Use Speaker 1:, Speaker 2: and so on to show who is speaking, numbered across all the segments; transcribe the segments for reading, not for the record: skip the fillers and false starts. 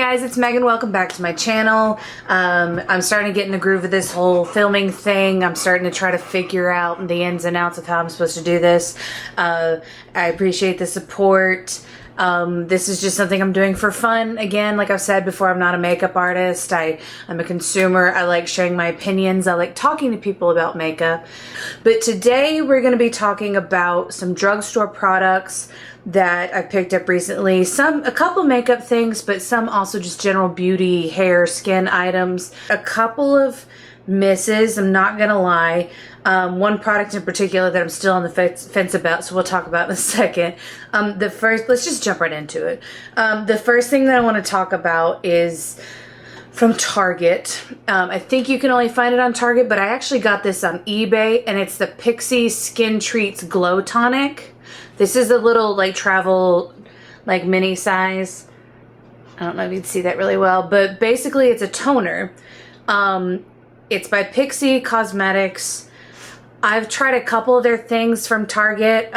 Speaker 1: guys, it's Megan. Welcome back to my channel. I'm starting to get in the groove of this whole filming thing. I'm starting to try to figure out the ins and outs of how I'm supposed to do this. I appreciate the support. This is just something I'm doing for fun. Again, like I've said before, I'm not a makeup artist. I'm a consumer. I like sharing my opinions. I like talking to people about makeup. But today we're going to be talking about some drugstore products that I picked up recently. A couple makeup things, but some also just general beauty, hair, skin items. A couple of misses, I'm not gonna lie. One product in particular that I'm still on the fence about, so we'll talk about in a second. Let's just jump right into it. The first thing that I want to talk about is from Target. I think you can only find it on Target, but I actually got this on eBay, and it's the Pixi Skin Treats Glow Tonic. This is a little like travel, like mini size. I don't know if you'd see that really well, but basically it's a toner. It's by Pixi Cosmetics. I've tried a couple of their things from Target.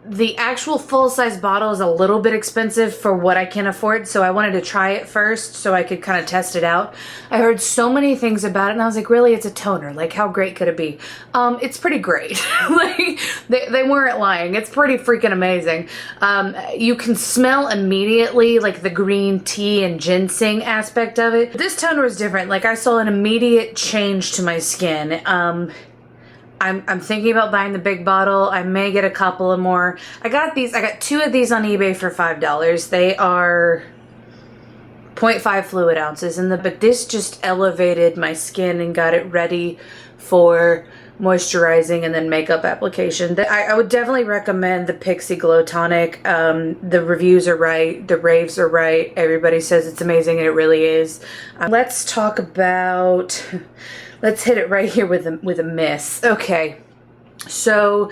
Speaker 1: The actual full-size bottle is a little bit expensive for what I can afford, so I wanted to try it first so I could kind of test it out. I heard so many things about it, and I was like, really, it's a toner. Like, how great could it be? It's pretty great. Like, they weren't lying. It's pretty freaking amazing. You can smell immediately, like, the green tea and ginseng aspect of it. This toner was different. Like, I saw an immediate change to my skin. I'm thinking about buying the big bottle. I may get a couple of more. I got two of these on eBay for $5. They are 0.5 fluid ounces, but this just elevated my skin and got it ready for moisturizing and then makeup application. I would definitely recommend the Pixi Glow Tonic. The reviews are right. The raves are right. Everybody says it's amazing, and it really is. Let's talk about... Let's hit it right here with a miss. Okay, so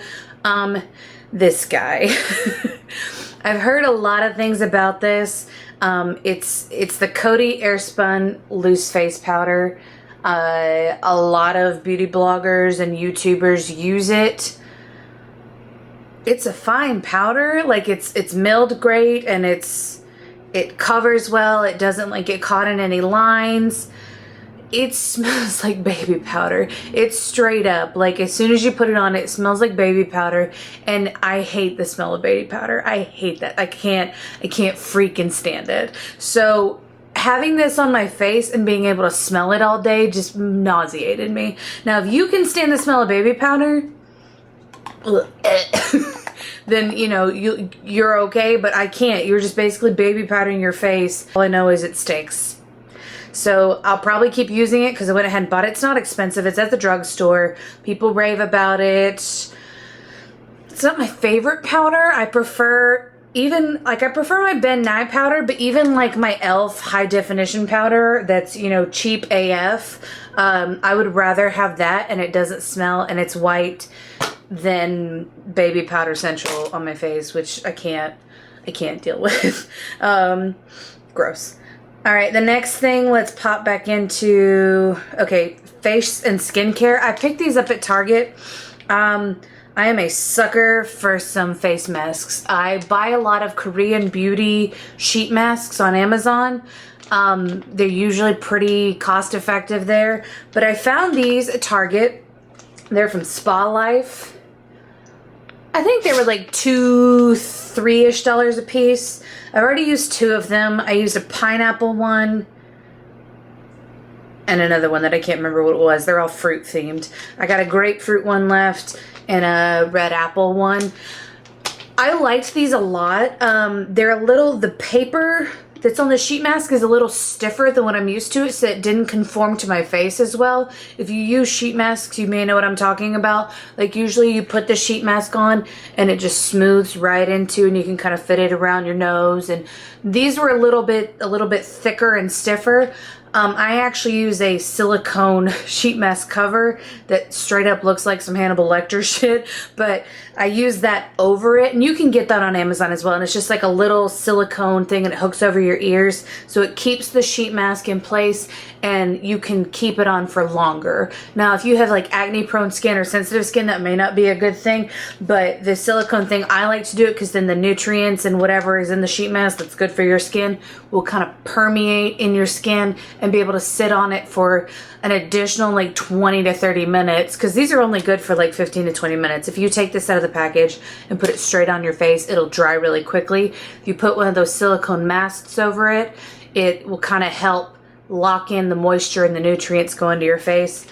Speaker 1: this guy. I've heard a lot of things about this. It's the Coty Airspun Loose Face Powder. A lot of beauty bloggers and YouTubers use it. It's a fine powder. Like it's milled great, and it covers well. It doesn't like get caught in any lines. It smells like baby powder. It's straight up, like as soon as you put it on, it smells like baby powder, and I hate the smell of baby powder. I hate that. I can't freaking stand it. So having this on my face and being able to smell it all day just nauseated me. Now, if you can stand the smell of baby powder, then you know you're okay, but I can't. You're just basically baby powdering your face. All I know is it stinks. So I'll probably keep using it because I went ahead and bought it. It's not expensive. It's at the drugstore. People rave about it. It's not my favorite powder. I prefer my Ben Nye powder, but even like my e.l.f. high definition powder that's, you know, cheap AF. I would rather have that, and it doesn't smell, and it's white, than baby powder central on my face, which I can't deal with. Gross. All right, the next thing, let's pop back into, okay, face and skincare. I picked these up at Target. I am a sucker for some face masks. I buy a lot of Korean beauty sheet masks on Amazon. They're usually pretty cost effective there, but I found these at Target. They're from SpaLife. I think they were like $3-ish a piece. I've already used two of them. I used a pineapple one and another one that I can't remember what it was. They're all fruit themed. I got a grapefruit one left and a red apple one. I liked these a lot. The paper that's on the sheet mask is a little stiffer than what I'm used to, so it didn't conform to my face as well. If you use sheet masks, you may know what I'm talking about. Like usually you put the sheet mask on and it just smooths right into, and you can kind of fit it around your nose. And these were a little bit thicker and stiffer. I actually use a silicone sheet mask cover that straight up looks like some Hannibal Lecter shit, but I use that over it, and you can get that on Amazon as well, and it's just like a little silicone thing and it hooks over your ears, so it keeps the sheet mask in place and you can keep it on for longer. Now, if you have like acne prone skin or sensitive skin, that may not be a good thing, but the silicone thing, I like to do it because then the nutrients and whatever is in the sheet mask that's good for your skin will kind of permeate in your skin and be able to sit on it for an additional like 20 to 30 minutes, because these are only good for like 15 to 20 minutes. If you take this out of the package and put it straight on your face, it'll dry really quickly. If you put one of those silicone masks over it, it will kind of help lock in the moisture and the nutrients go into your face.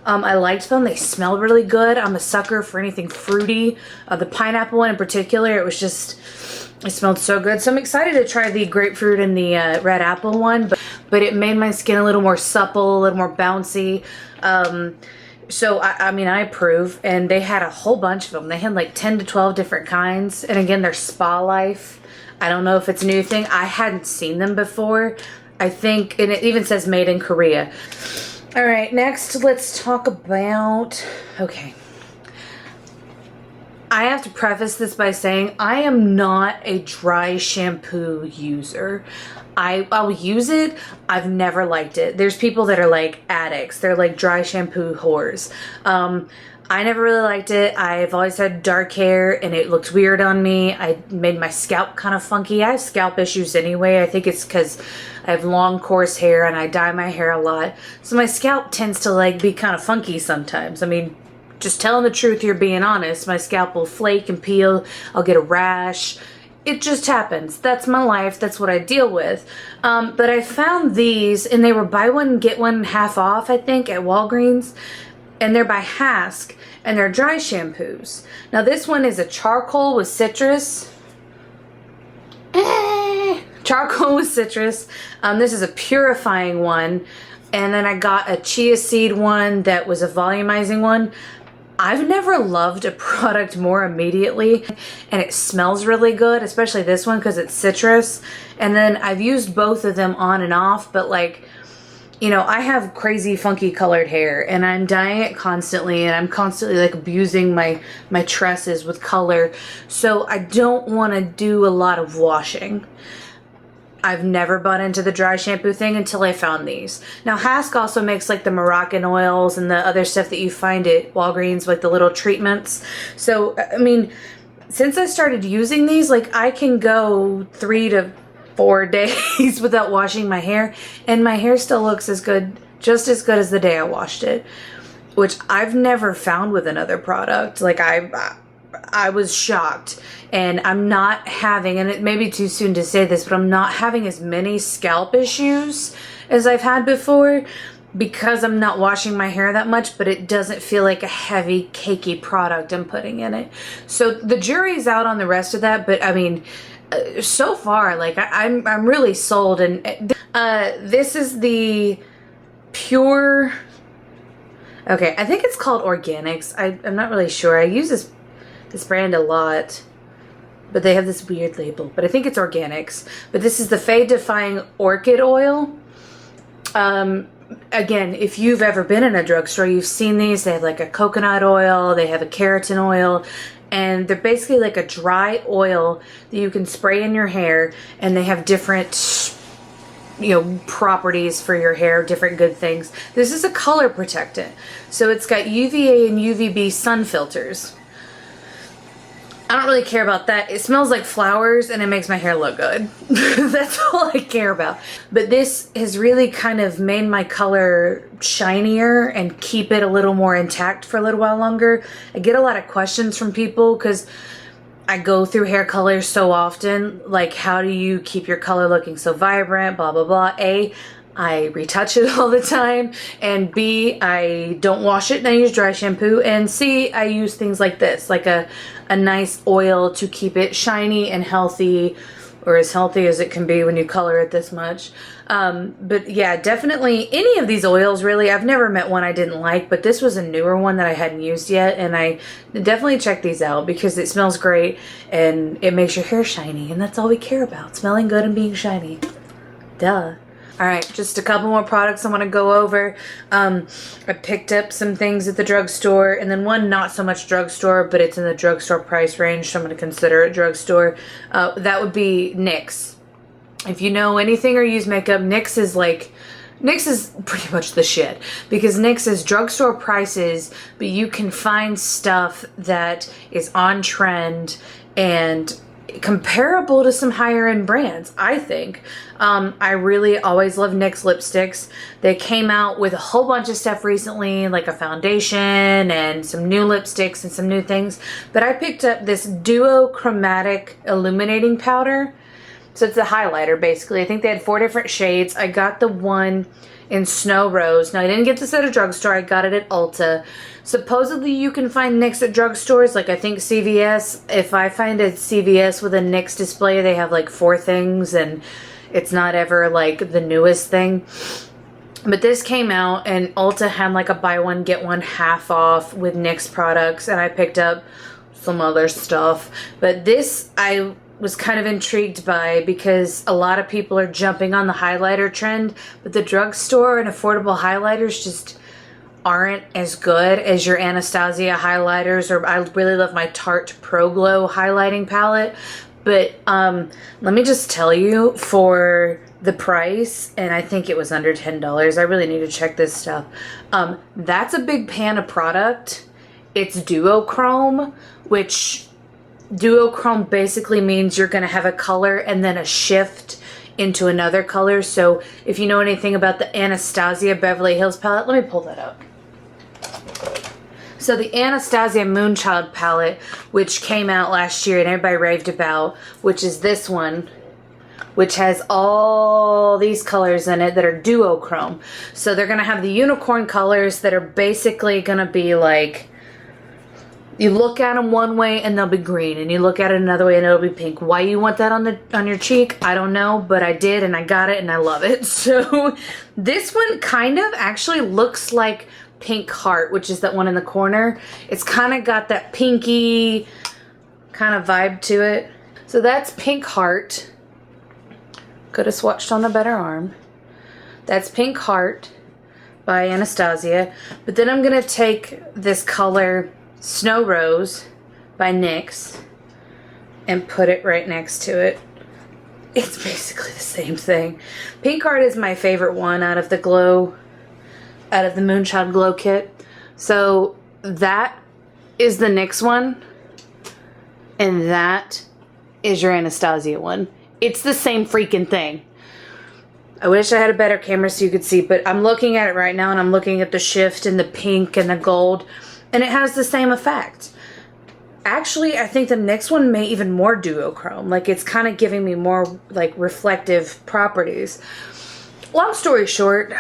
Speaker 1: I liked them. They smell really good. I'm a sucker for anything fruity. The pineapple one in particular, it smelled so good. So I'm excited to try the grapefruit and the red apple one, but it made my skin a little more supple, a little more bouncy. So I mean, I approve. And they had a whole bunch of them. They had like 10 to 12 different kinds. And again, they're SpaLife. I don't know if it's a new thing. I hadn't seen them before. I think, and it even says made in Korea. All right, next let's talk about, okay. I have to preface this by saying I am not a dry shampoo user. I'll use it. I've never liked it. There's people that are like addicts. They're like dry shampoo whores. I never really liked it. I've always had dark hair and it looked weird on me. I made my scalp kind of funky. I have scalp issues anyway. I think it's because I have long coarse hair and I dye my hair a lot. So my scalp tends to like be kind of funky sometimes. I mean, just telling the truth, you're being honest. My scalp will flake and peel. I'll get a rash. It just happens. That's my life. That's what I deal with. But I found these and they were buy one, get one half off, I think, at Walgreens. And they're by Hask, and they're dry shampoos. Now this one is a charcoal with citrus. Charcoal with citrus. This is a purifying one. And then I got a chia seed one that was a volumizing one. I've never loved a product more immediately, and it smells really good, especially this one because it's citrus. And then I've used both of them on and off, but like, you know, I have crazy funky colored hair and I'm dyeing it constantly, and I'm constantly like abusing my tresses with color. So I don't want to do a lot of washing. I've never bought into the dry shampoo thing until I found these. Now Hask also makes like the Moroccan oils and the other stuff that you find at Walgreens, like the little treatments. So, I mean, since I started using these, like I can go 3 to 4 days without washing my hair, and my hair still looks as good, just as good as the day I washed it, which I've never found with another product. Like I was shocked, and I'm not having, and it may be too soon to say this, but I'm not having as many scalp issues as I've had before because I'm not washing my hair that much, but it doesn't feel like a heavy, cakey product I'm putting in it. So the jury's out on the rest of that, but I mean, so far, like I'm really sold. And this is the pure, okay, I think it's called Organix. I'm not really sure. I use this brand a lot, but they have this weird label, but I think it's Organix. But this is the Fade Defying Orchid Oil. Again, if you've ever been in a drugstore, you've seen these. They have like a coconut oil, they have a keratin oil, and they're basically like a dry oil that you can spray in your hair, and they have different, you know, properties for your hair, different good things. This is a color protectant. So it's got UVA and UVB sun filters. I don't really care about that. It smells like flowers and it makes my hair look good. That's all I care about. But this has really kind of made my color shinier and keep it a little more intact for a little while longer. I get a lot of questions from people because I go through hair colors so often. Like, how do you keep your color looking so vibrant, blah, blah, blah. A, I retouch it all the time, and B, I don't wash it and I use dry shampoo, and C, I use things like this, like a nice oil to keep it shiny and healthy, or as healthy as it can be when you color it this much. But yeah, definitely any of these oils, really. I've never met one I didn't like, but this was a newer one that I hadn't used yet, and I definitely check these out because it smells great and it makes your hair shiny, and that's all we care about, smelling good and being shiny. Duh. All right, just a couple more products I want to go over. I picked up some things at the drugstore, and then one not so much drugstore, but it's in the drugstore price range, so I'm going to consider it drugstore. That would be NYX. If you know anything or use makeup, NYX is pretty much the shit, because NYX is drugstore prices, but you can find stuff that is on trend and comparable to some higher end brands, I think. I really always love NYX lipsticks. They came out with a whole bunch of stuff recently, like a foundation and some new lipsticks and some new things. But I picked up this Duo Chromatic Illuminating Powder. So it's a highlighter, basically. I think they had 4 different shades. I got the one in Snow Rose. Now, I didn't get this at a drugstore. I got it at Ulta. Supposedly, you can find NYX at drugstores, like I think CVS. If I find a CVS with a NYX display, they have like 4 things, and it's not ever like the newest thing. But this came out, and Ulta had like a buy one, get one half off with NYX products, and I picked up some other stuff. But this, I was kind of intrigued by, because a lot of people are jumping on the highlighter trend, but the drugstore and affordable highlighters just aren't as good as your Anastasia highlighters, or I really love my Tarte Pro Glow highlighting palette. But let me just tell you, for the price, and I think it was under $10, I really need to check this stuff. That's a big pan of product. It's duochrome, which duochrome basically means you're going to have a color and then a shift into another color. So if you know anything about the Anastasia Beverly Hills palette, let me pull that up. So the Anastasia Moonchild palette, which came out last year and everybody raved about, which is this one, which has all these colors in it that are duochrome. So they're going to have the unicorn colors that are basically going to be like, you look at them one way and they'll be green, and you look at it another way and it'll be pink. Why you want that on your cheek, I don't know, but I did, and I got it, and I love it. So this one kind of actually looks like Pink Heart, which is that one in the corner. It's kind of got that pinky kind of vibe to it. So that's Pink Heart. Could have swatched on a better arm. That's Pink Heart by Anastasia. But then I'm going to take this color Snow Rose by NYX and put it right next to it. It's basically the same thing. Pink Heart is my favorite one out of the Moonchild Glow Kit. So that is the NYX one, and that is your Anastasia one. It's the same freaking thing. I wish I had a better camera so you could see, but I'm looking at it right now, and I'm looking at the shift and the pink and the gold, and it has the same effect. Actually, I think the NYX one may even more duochrome. Like, it's kind of giving me more like reflective properties. Long story short,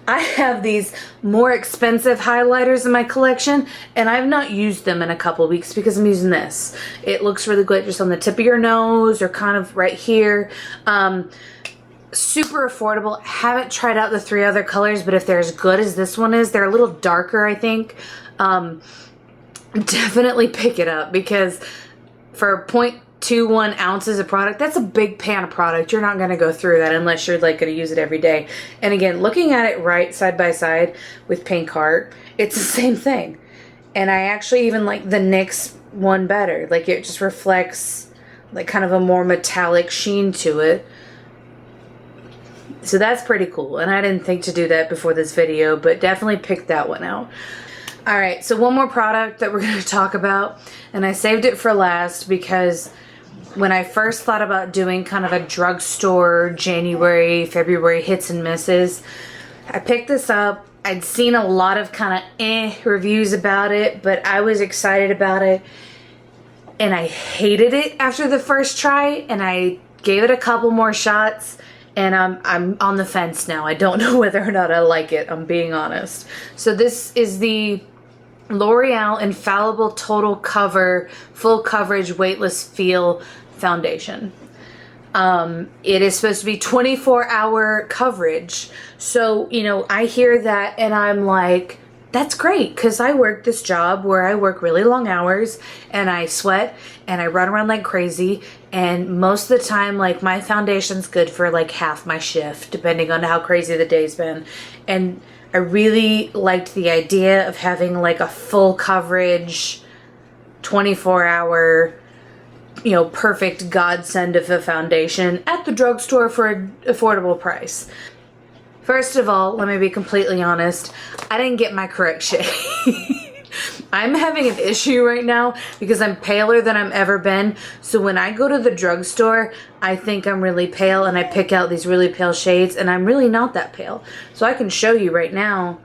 Speaker 1: I have these more expensive highlighters in my collection, and I've not used them in a couple weeks because I'm using this. It looks really good just on the tip of your nose or kind of right here. Super affordable. Haven't tried out the 3 other colors, but if they're as good as this one is, they're a little darker, I think. Definitely pick it up, because for 0.21 ounces of product, that's a big pan of product. You're not going to go through that unless you're like going to use it every day. And again, looking at it right side by side with Pink Heart, it's the same thing. And I actually even like the NYX one better. Like, it just reflects like kind of a more metallic sheen to it. So that's pretty cool. And I didn't think to do that before this video, but definitely pick that one out. All right, so one more product that we're going to talk about, and I saved it for last because when I first thought about doing kind of a drugstore January, February hits and misses, I picked this up. I'd seen a lot of kind of reviews about it, but I was excited about it, and I hated it after the first try, and I gave it a couple more shots, and I'm on the fence now. I don't know whether or not I like it, I'm being honest. So this is the L'Oreal Infallible Total Cover Full Coverage Weightless Feel Foundation. It is supposed to be 24-hour coverage. So, you know, I hear that and I'm like, that's great, because I work this job where I work really long hours and I sweat and I run around like crazy, and most of the time, like, my foundation's good for like half my shift depending on how crazy the day's been. And I really liked the idea of having like a full coverage 24-hour, you know, perfect godsend of a foundation at the drugstore for an affordable price. First of all, let me be completely honest, I didn't get my correct shade. I'm having an issue right now because I'm paler than I've ever been. So when I go to the drugstore, I think I'm really pale and I pick out these really pale shades, and I'm really not that pale. So I can show you right now,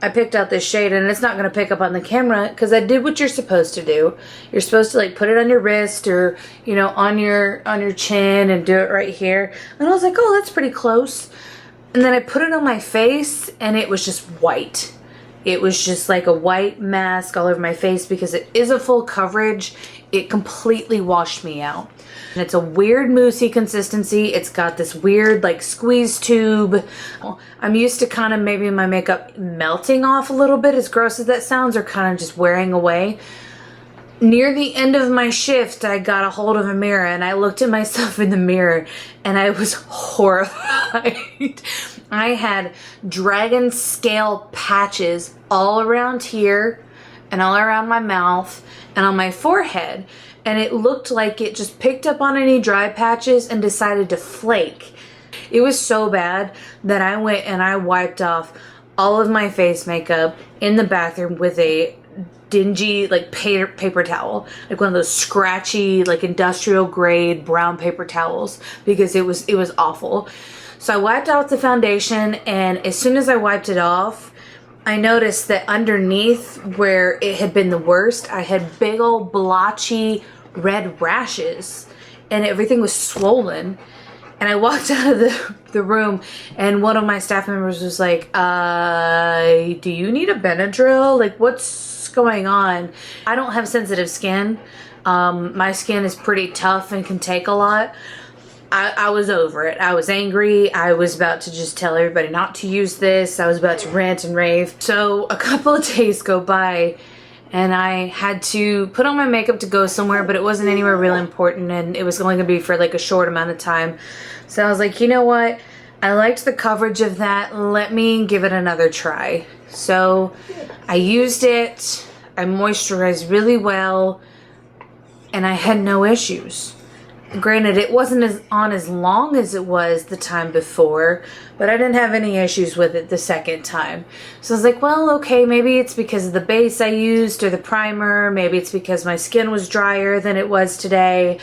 Speaker 1: I picked out this shade, and it's not going to pick up on the camera because I did what you're supposed to do. You're supposed to like put it on your wrist or, you know, on your chin and do it right here. And I was like, oh, that's pretty close. And then I put it on my face and it was just white. It was just like a white mask all over my face because it is a full coverage. It completely washed me out. And it's a weird moussey consistency. It's got this weird like squeeze tube. I'm used to kind of maybe my makeup melting off a little bit, as gross as that sounds, or kind of just wearing away. Near the end of my shift, I got a hold of a mirror and I looked at myself in the mirror and I was horrified. I had dragon scale patches all around here and all around my mouth and on my forehead. And it looked like it just picked up on any dry patches and decided to flake. It was so bad that I went and I wiped off all of my face makeup in the bathroom with a dingy like paper towel, like one of those scratchy like industrial grade brown paper towels, because it was awful. So I wiped off the foundation, and as soon as I wiped it off, I noticed that underneath where it had been the worst, I had big old blotchy red rashes and everything was swollen. And I walked out of the room and one of my staff members was like, do you need a Benadryl? Like, what's going on? I don't have sensitive skin. My skin is pretty tough and can take a lot. I was over it. I was angry. I was about to just tell everybody not to use this. I was about to rant and rave. So a couple of days go by and I had to put on my makeup to go somewhere, but it wasn't anywhere really important and it was only gonna be for like a short amount of time. So I was like, you know what? I liked the coverage of that. Let me give it another try. So I used it. I moisturized really well and I had no issues. Granted, it wasn't as long as it was the time before, but I didn't have any issues with it the second time. So I was like, well, okay, maybe it's because of the base I used or the primer. Maybe it's because my skin was drier than it was today.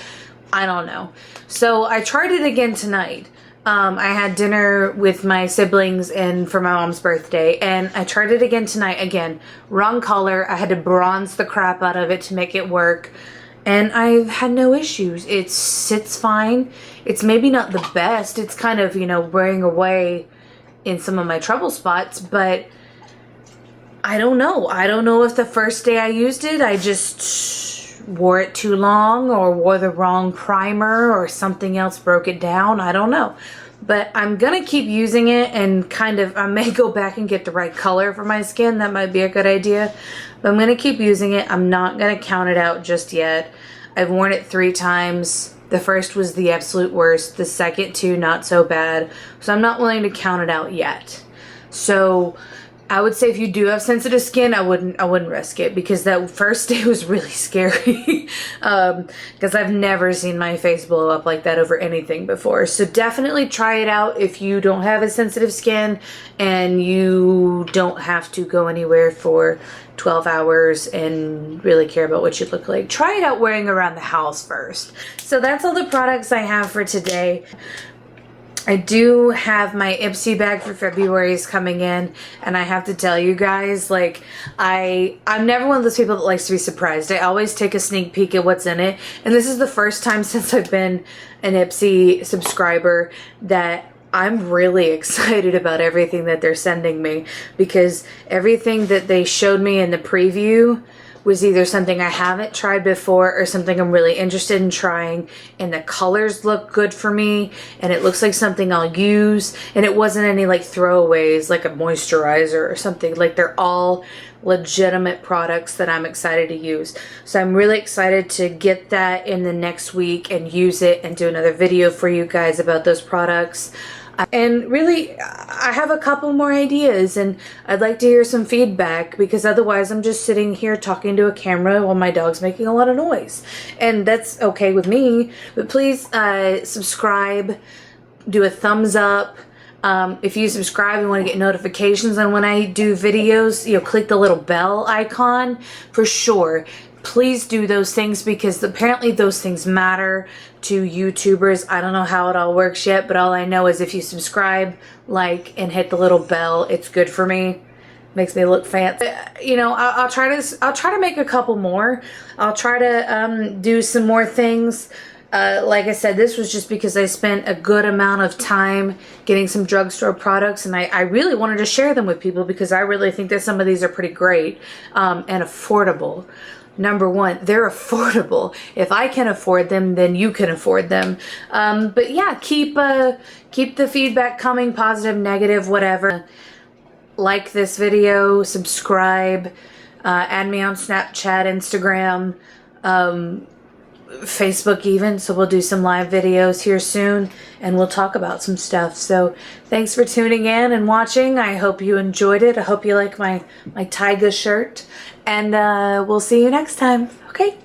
Speaker 1: I don't know. So I tried it again tonight. I had dinner with my siblings and for my mom's birthday, and I tried it again tonight. Again, wrong color. I had to bronze the crap out of it to make it work. And I've had no issues. It sits fine. It's maybe not the best. It's kind of, you know, wearing away in some of my trouble spots, but I don't know. I don't know if the first day I used it, I just wore it too long or wore the wrong primer or something else broke it down. I don't know. But I'm gonna keep using it and kind of, I may go back and get the right color for my skin. That might be a good idea. But I'm gonna keep using it. I'm not gonna count it out just yet. I've worn it 3 times. The first was the absolute worst. The second 2, not so bad. So I'm not willing to count it out yet. So I would say if you do have sensitive skin, I wouldn't risk it, because that first day was really scary. Because I've never seen my face blow up like that over anything before. So definitely try it out if you don't have a sensitive skin and you don't have to go anywhere for 12 hours and really care about what you look like. Try it out wearing around the house first. So that's all the products I have for today. I do have my Ipsy bag for February's coming in, and I have to tell you guys, like, I'm never one of those people that likes to be surprised. I always take a sneak peek at what's in it, and this is the first time since I've been an Ipsy subscriber that I'm really excited about everything that they're sending me, because everything that they showed me in the preview was either something I haven't tried before or something I'm really interested in trying, and the colors look good for me and it looks like something I'll use, and it wasn't any like throwaways like a moisturizer or something. Like they're all legitimate products that I'm excited to use. So I'm really excited to get that in the next week and use it and do another video for you guys about those products. And really, I have a couple more ideas and I'd like to hear some feedback, because otherwise I'm just sitting here talking to a camera while my dog's making a lot of noise. And that's okay with me, but please subscribe, do a thumbs up. If you subscribe and want to get notifications on when I do videos, click the little bell icon for sure. Please do those things, because apparently those things matter to YouTubers. I don't know how it all works yet, but all I know is if you subscribe, like, and hit the little bell, it's good for me. Makes me look fancy. I'll try to make a couple more. I'll try to do some more things. Like I said, this was just because I spent a good amount of time getting some drugstore products, and I really wanted to share them with people because I really think that some of these are pretty great and affordable. Number one, they're affordable. If I can afford them, then you can afford them. But yeah, keep the feedback coming, positive, negative, whatever. Like this video, subscribe, add me on Snapchat, Instagram, Facebook even, so we'll do some live videos here soon and we'll talk about some stuff. So thanks for tuning in and watching. I hope you enjoyed it. I hope you like my Tyga shirt, and we'll see you next time. Okay.